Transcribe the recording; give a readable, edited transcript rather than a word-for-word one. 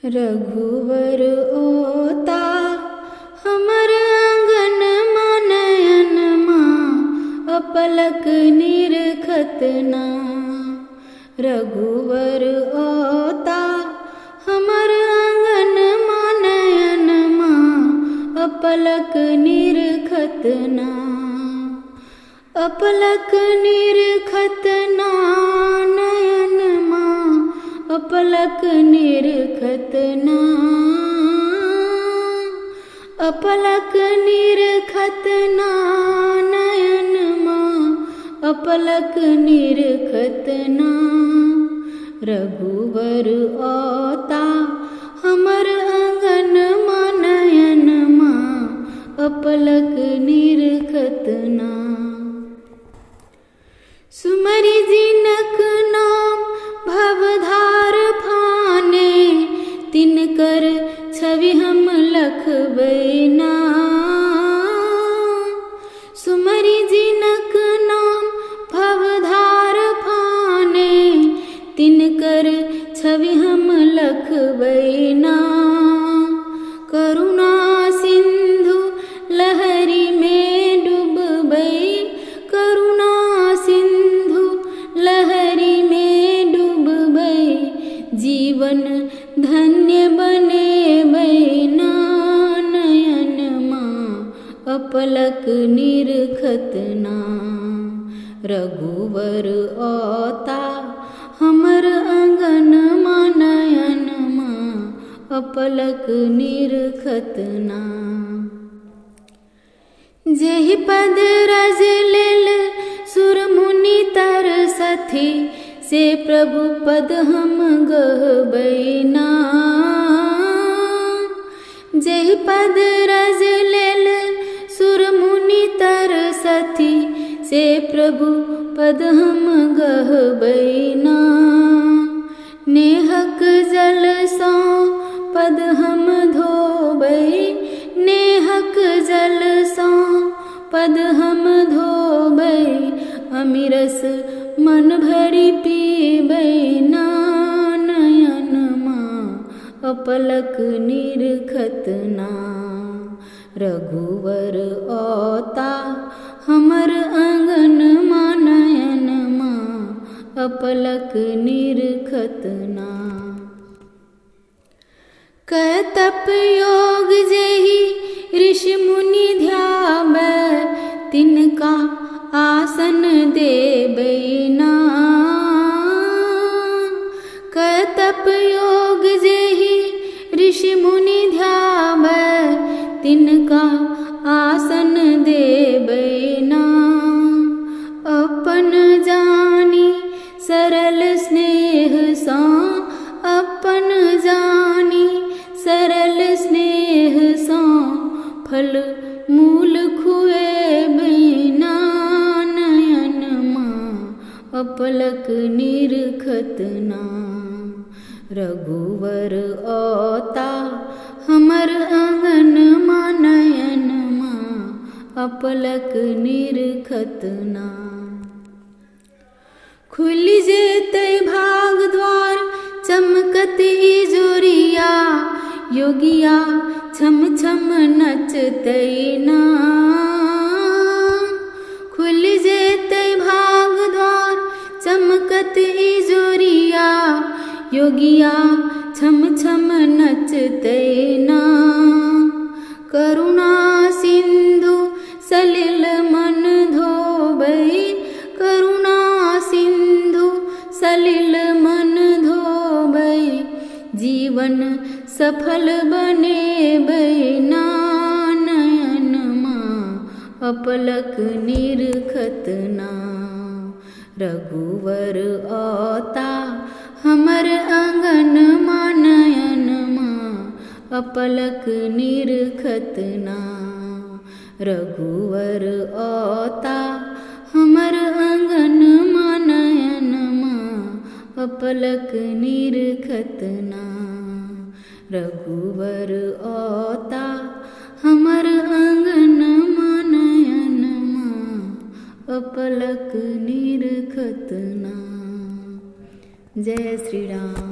रघुवर ओता हमर आंगन नयन माँ अपलक निरखत ना। रघुवर ओता हमर आंगन नयन माँ अपलक निरखत ना। अपलक निरखत ना नयन माँ अपलक निरखत ना। अपलक निरखत ना नयन माँ अपलक निरखत ना। रघुवर ओता हमर आंगन नयन माँ अपलक निरखत ना। सुमरि जिनक नाम भवधार फाने तिनकर छवि हम लखबै ना। सुमरि जिनक नाम भवधार फाने तिनकर छवि हम लखबै ना। करुणा सिंधु लहरी में डूबबै करुणा सिंधु लहरी में डूबबै जीवन धन्य बनेबै ना। नयन माँ अपलक निरखत ना। रघुवर ओता हमर आंगन नयन माँ अपलक निरखत ना। जेहि पद रज लेल सुर मुनि तरसथि से प्रभु पद हम गहबै ना। जेहि पद रज लेल सुर मुनि तरसथि से प्रभु पद हम गहबै ना। नेहक जल सँ पद हम धोबै नेहक जल सँ पद हम धोबै अमिरस मन भरि पीबै ना। नयन माँ अपलक निरखत ना। रघुवर ओता हमर आंगन नयन माँ अपलक निरखत ना। कतप योग जेहि ऋषि मुनि ध्याबै तिनका आसन देबै ना। कतप योग जेहि ऋषि मुनि ध्याबै तिनका आसन देबै ना। अपन जानी सरल स्नेह सँ अपन जानी सरल स्नेह सँ फल मूल खुएबै ना। नयन माँ अपलक निरखत ना। रघुवर ओता हमर आंगन नयन माँ अपलक निरखत ना। खुलि जेतै भाग द्वार चमकत इजोरिया योगिया छम छम नचतै ना। खुलि जेतै भाग द्वार चमकत इजोरिया योगिया छम छम नचतै ना। करुणा सिंधु सलिल मन धोबै करुणा सिंधु सलिल मन धोबै जीवन सफल बनेबै ना। नयन माँ अपलक निरखत ना। रघुवर ओता हमर आंगन नयन माँ अपलक निरखत ना। रघुवर ओता हमर आंगन नयन माँ अपलक निरखत ना। रघुवर ओता हमर आंगन नयन माँ अपलक निरखत ना। जय श्री राम।